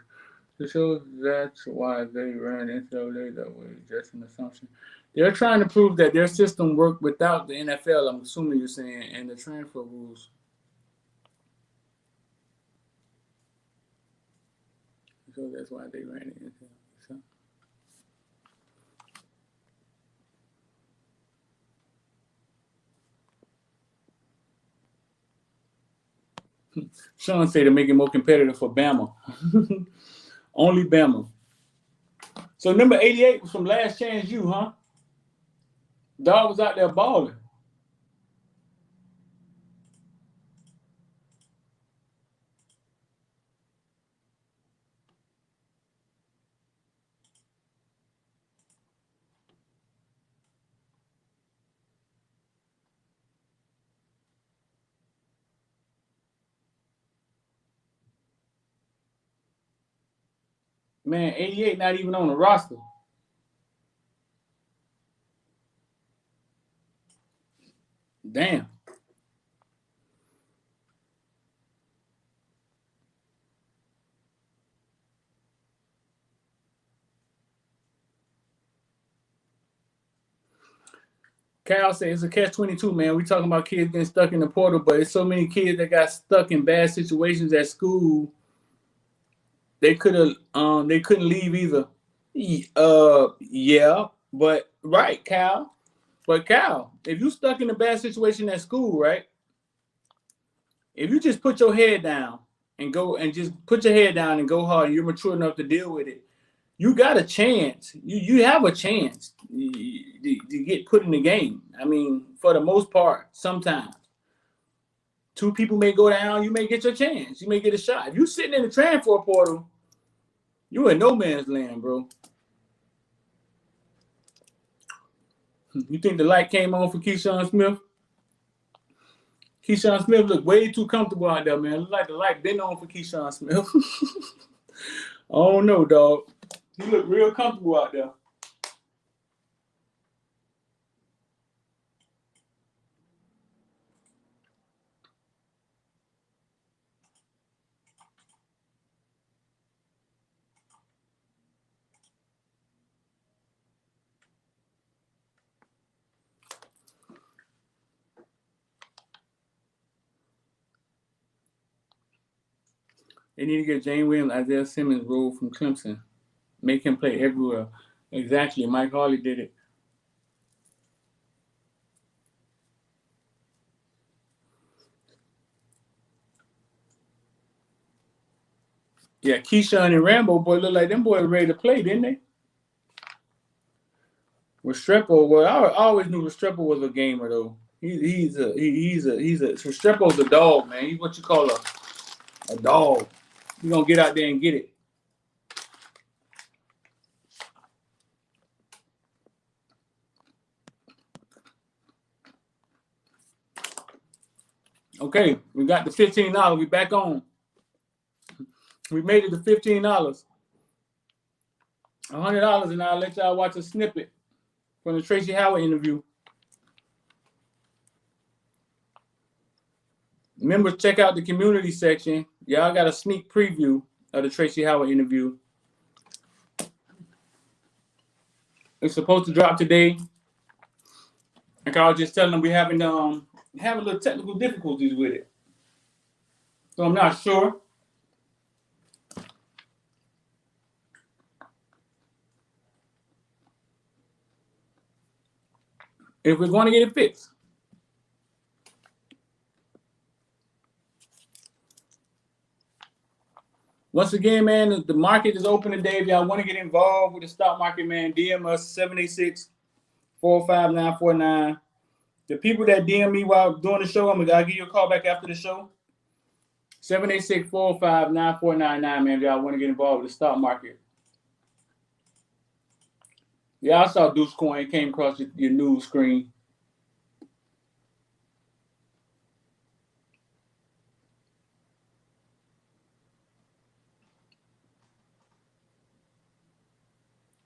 To show that's why they ran NCAA that way, just an assumption. They're trying to prove that their system worked without the NFL, I'm assuming you're saying, and the transfer rules. So that's why they ran it. So. Sean said to make it more competitive for Bama. Only Bama. So number 88 was from Last Chance U, huh? Dog was out there balling. Man, 88 not even on the roster. Damn. Cal said it's a catch-22, man. We talking about kids getting stuck in the portal, but it's so many kids that got stuck in bad situations at school. They couldn't leave either. Yeah, but right, Cal. But Cal, if you stuck in a bad situation at school, right? If you just put your head down and go and just put your head down and go hard, and you're mature enough to deal with it, you got a chance. You have a chance to get put in the game. I mean, for the most part, sometimes. Two people may go down, you may get your chance. You may get a shot. If you're sitting in the transfer portal, you in no man's land, bro. You think the light came on for Keyshawn Smith? Keyshawn Smith looked way too comfortable out there, man. It looked like the light been on for Keyshawn Smith. I don't know, dog. He looked real comfortable out there. They need to get Jane Williams, Isaiah Simmons role from Clemson. Make him play everywhere. Exactly. Mike Harley did it. Yeah, Keyshawn and Rambo, boy, look like them boys ready to play, didn't they? Restrepo, well, I always knew Restrepo was a gamer though. Restrepo's a dog, man. He's what you call a dog. He's gonna get out there and get it. Okay, we got the $15. We back on. We made it to $15. $100, and I'll let y'all watch a snippet from the Tracy Howard interview. Members, check out the community section. Y'all got a sneak preview of the Tracy Howard interview. It's supposed to drop today. Like I was just telling them, we having a little technical difficulties with it. So I'm not sure. If we're going to get it fixed. Once again, man, the market is open today. If y'all want to get involved with the stock market, man, DM us 786-459-49. The people that DM me while doing the show, I'll give you a call back after the show. 786-459-9499, man, if y'all want to get involved with the stock market. Yeah, I saw Deuce Coin came across your news screen.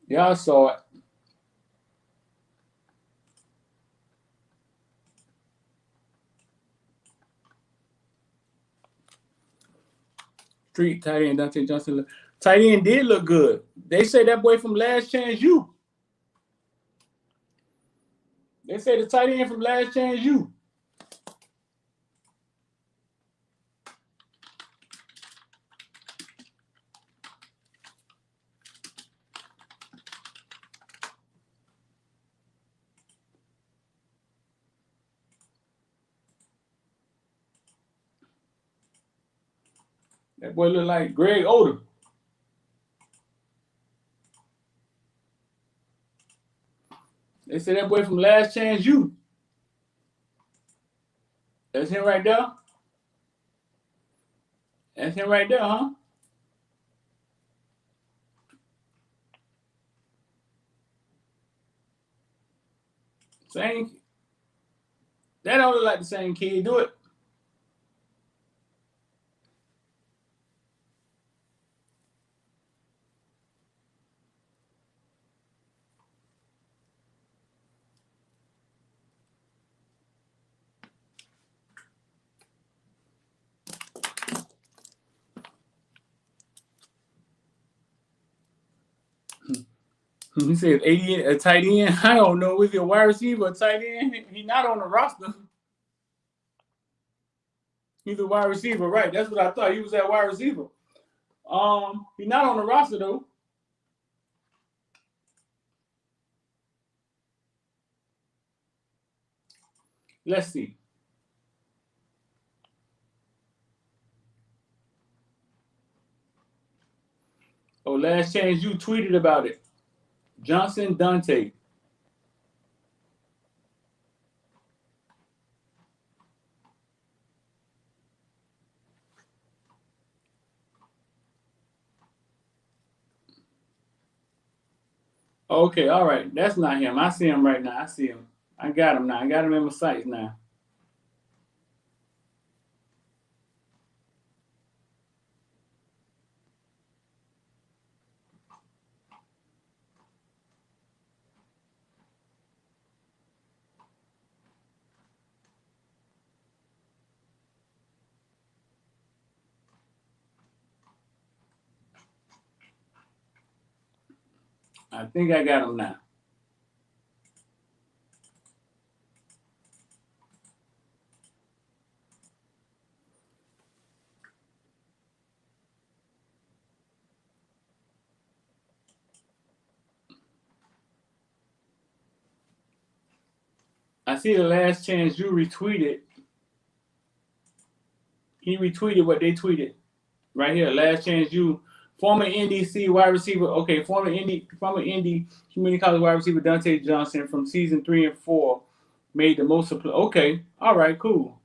Yeah, I saw it. Street tight end Dante Johnson. Tight end did look good. They say that boy from Last Chance U. They say the tight end from Last Chance U. That boy look like Greg Oden. They say that boy from Last Chance U. That's him right there. That's him right there, huh? Same. That don't look like the same kid. Do it. He said 80 a tight end. I don't know. Is he a wide receiver or tight end? He's not on the roster. He's a wide receiver, right? That's what I thought. He was that wide receiver. He's not on the roster though. Let's see. Oh, Last Chance U tweeted about it. Johnson Dante. Okay, all right. That's not him. I see him right now. I see him. I got him now. I got him in my sights now. I think I got him now. I see the Last Chance U retweeted. He retweeted what they tweeted. Right here, Last Chance U. Former NDC wide receiver. Okay, former Indy Community College wide receiver Dante Johnson from season 3 and 4 made the most of. Okay, all right, cool.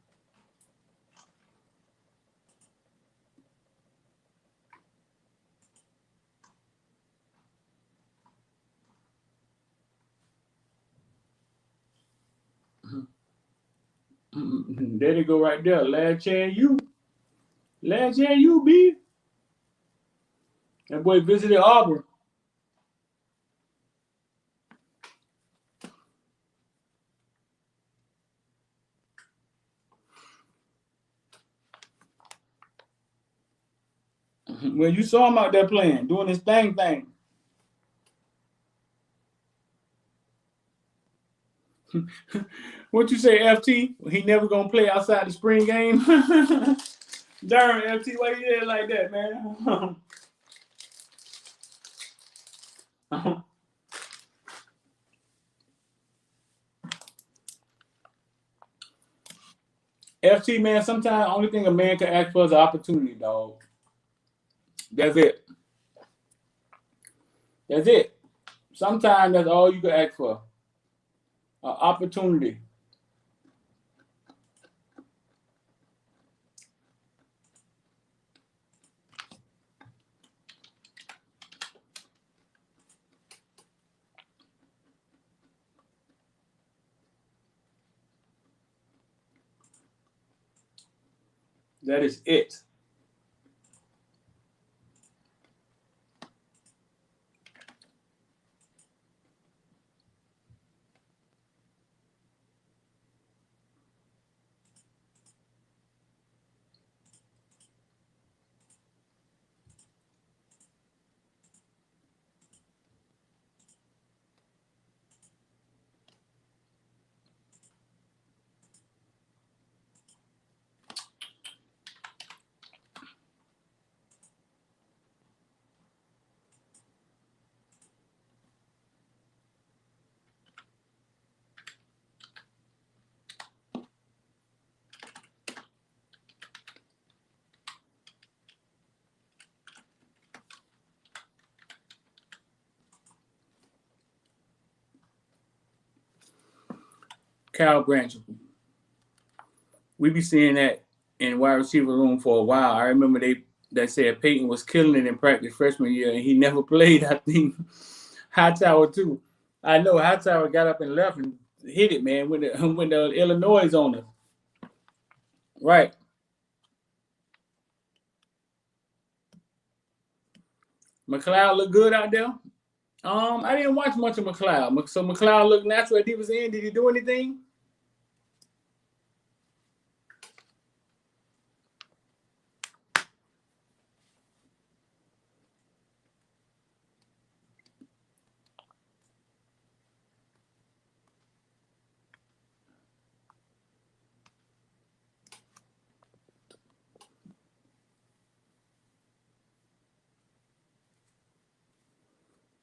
There they go right there. Last Chance U. Last Chance U, B. That boy visited Auburn. Well, you saw him out there playing, doing his thing. What you say, FT? He never gonna play outside the spring game? Darn, FT, why you did like that, man? FT, man, sometimes the only thing a man can ask for is an opportunity, dog. That's it. That's it. Sometimes that's all you can ask for. An opportunity. That is it. Cal Branch. We be seeing that in wide receiver room for a while. I remember they said Peyton was killing it in practice freshman year, and he never played. I think Hightower too. I know Hightower got up and left and hit it, man, when the Illinois on us. Right. McLeod looked good out there. I didn't watch much of McLeod. So McLeod looked natural at defensive end. Did he do anything?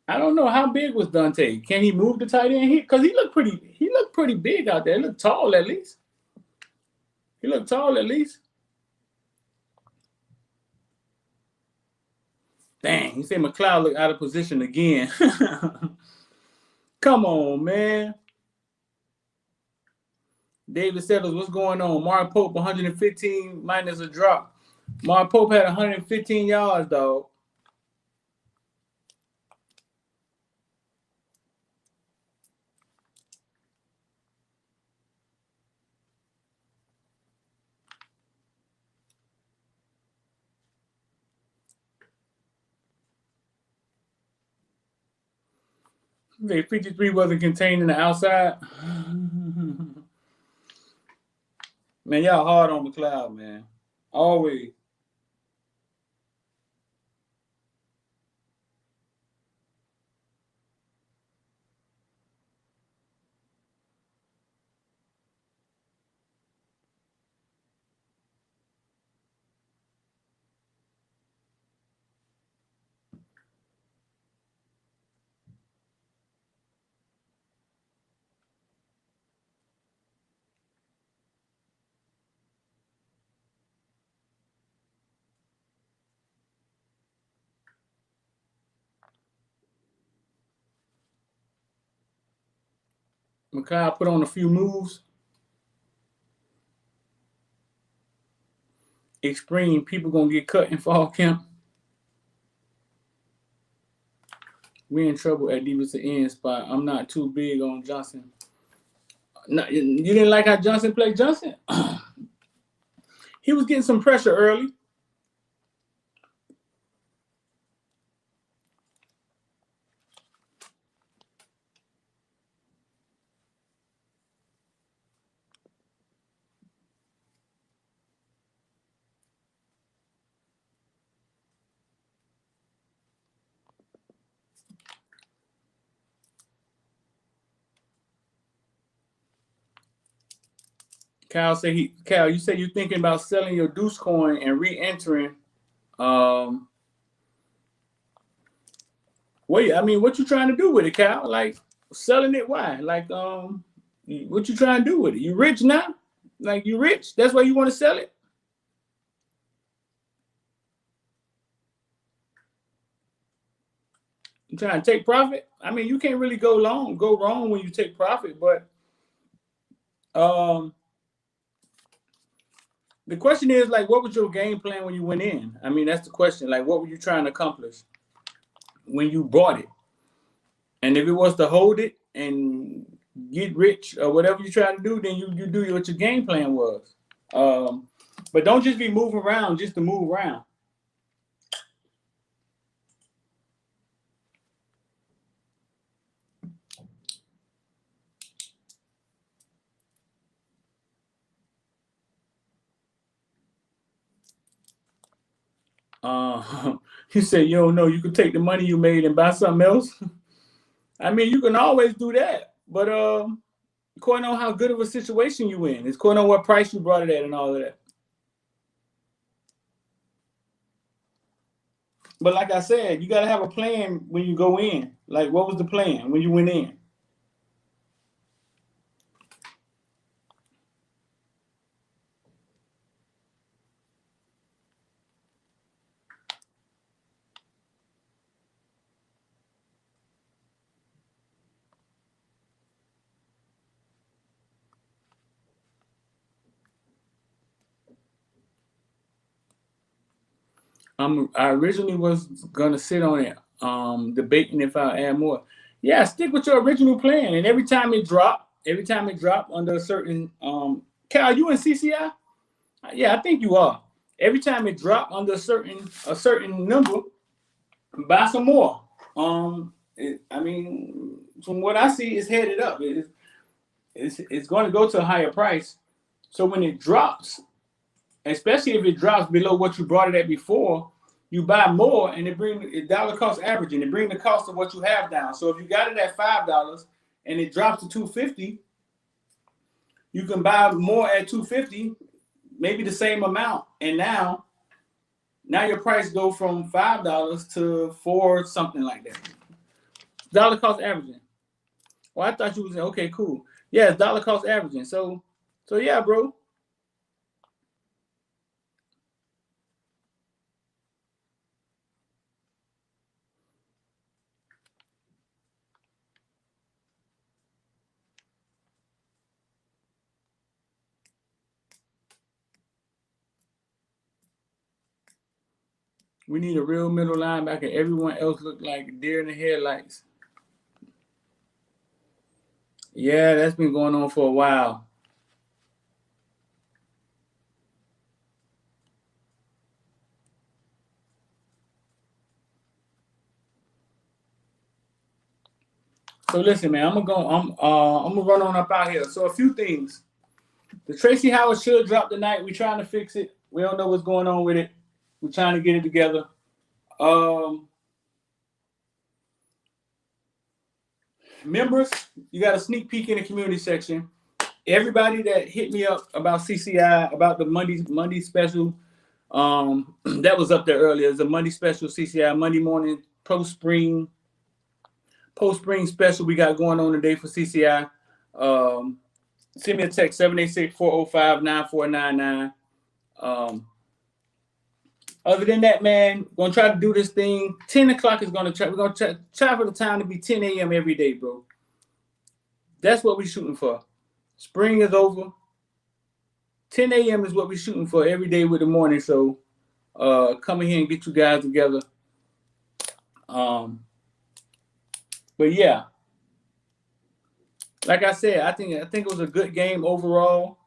I don't know how big was Dante. Can he move the tight end? Because he looked pretty big out there. He looked tall at least. Dang, he said McLeod looked out of position again. Come on, man. David Settles, what's going on? Mark Pope, 115 minus a drop. Mark Pope had 115 yards, dog. The 53 wasn't contained in the outside. Man, y'all hard on McLeod, man. Always. McLeod put on a few moves. Extreme, people gonna get cut in fall camp. We in trouble at defensive end spot. I'm not too big on Johnson. No, you didn't like how Johnson played Johnson? He was getting some pressure early. Cal, you say you're thinking about selling your Deuce coin and re-entering. What you trying to do with it, Cal? Like, selling it, why? Like, what you trying to do with it? You rich now? Like, you rich? That's why you want to sell it? You trying to take profit? I mean, you can't really go wrong when you take profit, but the question is, like, what was your game plan when you went in? I mean, that's the question. Like, what were you trying to accomplish when you bought it? And if it was to hold it and get rich or whatever you're trying to do, then you do what your game plan was. But don't just be moving around just to move around. You say you don't know. You could take the money you made and buy something else. I mean, you can always do that, but according on how good of a situation you in, it's according on what price you brought it at and all of that. But like I said, you got to have a plan when you go in. Like, what was the plan when you went in? I originally was gonna sit on it, debating if I add more. Yeah, stick with your original plan, and every time it drop under a certain Cal, you in CCI? Yeah, I think you are. Every time it drop under a certain number, buy some more. I mean, from what I see, it's headed up. It's going to go to a higher price. So when it drops, especially if it drops below what you brought it at before, you buy more, and it dollar cost averaging. It bring the cost of what you have down. So if you got it at $5 and it drops to $2.50, you can buy more at $2.50, maybe the same amount, and now your price go from $5 to $4, something like that. Dollar cost averaging. Well, I thought you was okay, cool. Yeah, it's dollar cost averaging. So yeah, bro. We need a real middle linebacker. Everyone else look like deer in the headlights. Yeah, that's been going on for a while. So listen, man, I'm gonna run on up out here. So a few things. The Tracy Howard should drop tonight. We're trying to fix it. We don't know what's going on with it. We're trying to get it together. Members, you got a sneak peek in the community section. Everybody that hit me up about CCI, about the Monday special, that was up there earlier. It's a Monday special CCI, Monday morning post-spring special we got going on today for CCI. Send me a text, 786-405-9499. Other than that, man, we're going to try to do this thing. 10 o'clock is going to try. We're going to try for the time to be 10 a.m. every day, bro. That's what we're shooting for. Spring is over. 10 a.m. is what we're shooting for every day with the morning. So come in here and get you guys together. But yeah, like I said, I think it was a good game overall.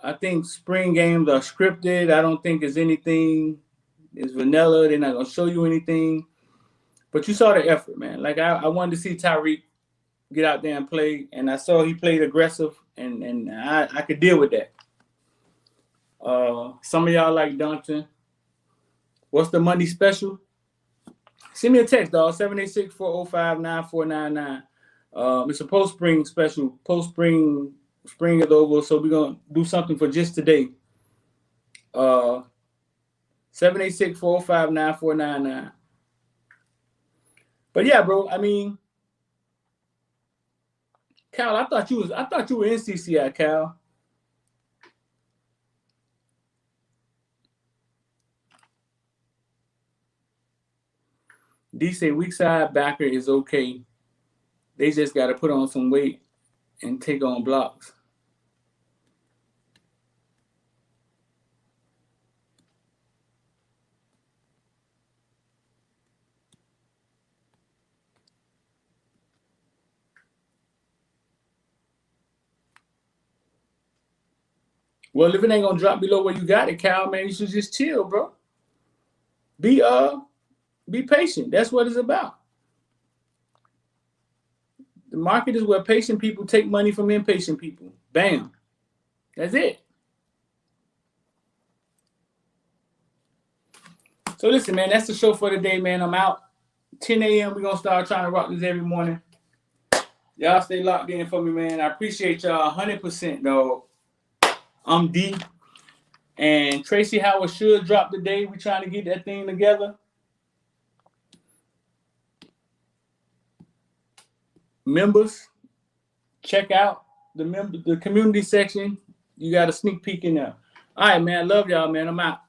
I think spring games are scripted. I don't think there's anything. It's vanilla. They're not gonna show you anything. But you saw the effort, man. Like I wanted to see Tyreek get out there and play, and I saw he played aggressive, and I could deal with that. Some of y'all like Duncan. What's the Monday special? Send me a text, dog. 786-405-9499. It's a post-spring special. Spring is over, so we're gonna do something for just today. 786-405-9499. But yeah, bro. I mean, Cal, I thought you were in CCI, Cal. D say weak side backer is okay. They just got to put on some weight and take on blocks. Well, if it ain't gonna drop below where you got it, Cal, man, you should just chill, bro. Be patient. That's what it's about. The market is where patient people take money from impatient people. Bam. That's it. So listen, man, that's the show for today, man. I'm out. 10 a.m. We're gonna start trying to rock this every morning. Y'all stay locked in for me, man. I appreciate y'all 100%, dog. I'm D. And Tracy Howard should drop today. We're trying to get that thing together. Members, check out the community section. You got a sneak peek in there. All right, man. Love y'all, man. I'm out.